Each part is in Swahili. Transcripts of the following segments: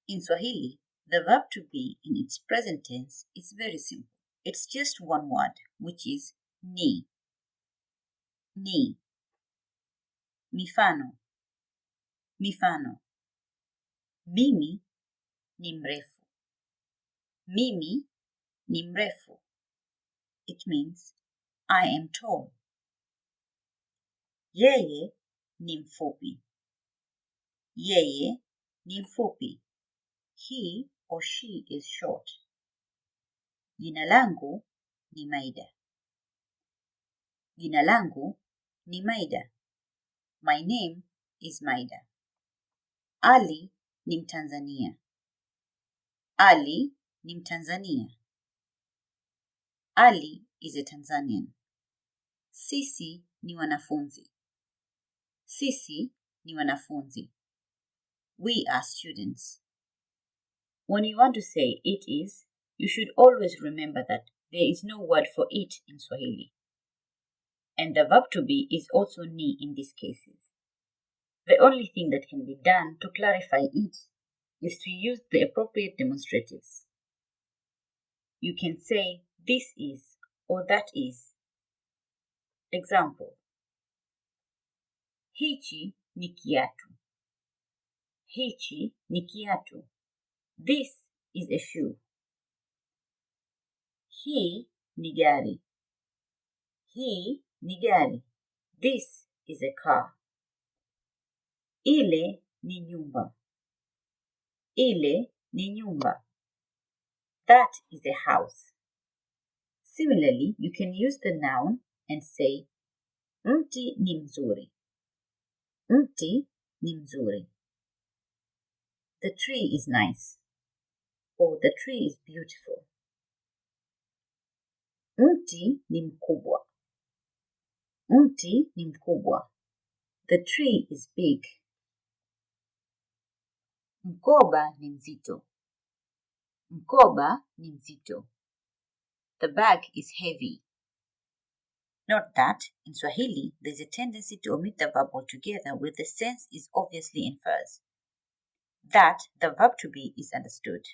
In Swahili, the verb to be in its present tense is very simple. It's just one word, which is ni. Ni. Mifano. Mifano. Mimi ni mrefu. Mimi ni mrefu. It means I am tall. Yeye ni mfupi. Yeye ni mfupi. He or she is short. Jina langu ni Maida. Jina langu ni Maida. My name is Maida. Ali ni Mtanzania. Ali ni Mtanzania. Ali is a Tanzanian. Sisi ni wanafunzi. Sisi ni wanafunzi. We are students. When you want to say it is, you should always remember that there is no word for it in Swahili. And the verb to be is also ni in these cases. The only thing that can be done to clarify it is to use the appropriate demonstratives. You can say this is or that is. Example. Hichi ni kiatu. Hichi ni kiatu. This is a shoe. Hii ni gari. Hii ni gari. This is a car. Ile ni nyumba. Ile ni nyumba. That is a house. Similarly, you can use the noun and say, mti ni mzuri. Mti ni mzuri. The tree is nice. Or the tree is beautiful. Mti ni mkubwa. Mti ni mkubwa. The tree is big. Mkoba ni mzito. Mkoba ni mzito. The bag is heavy. Note that in Swahili, there's a tendency to omit the verb altogether where the sense is obviously infers that the verb to be is understood.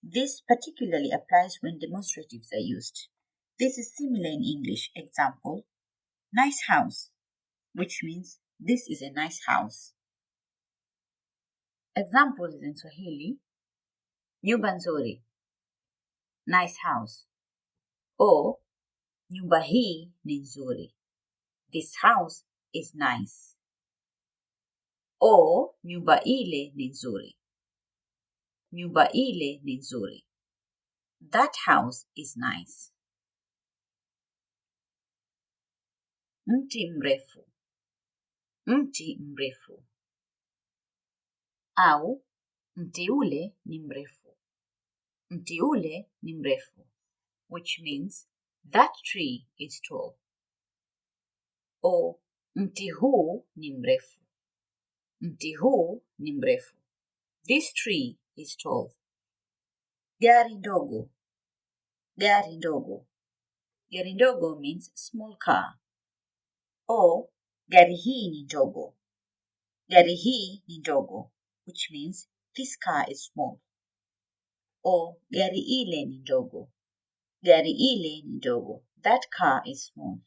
This particularly applies when demonstratives are used. This is similar in English. Example, nice house, which means this is a nice house. Examples in Swahili, nyumba nzuri, nice house, or nyumba hii ni nzuri, this house is nice, or nyumba ile ni nzuri, nyumba ile ni nzuri, that house is nice. Mti mrefu, mti mrefu, au mti ule ni mrefu, mti ule ni mrefu, which means that tree is tall. Or mti huu ni mrefu, mti huu ni mrefu, this tree is tall. Gari ndogo, gari ndogo, gari ndogo means small car. Or gari hii ni ndogo, gari hii ni ndogo, which means this car is small. Or gari ile ni ndogo, gari ile ni ndogo, that car is small.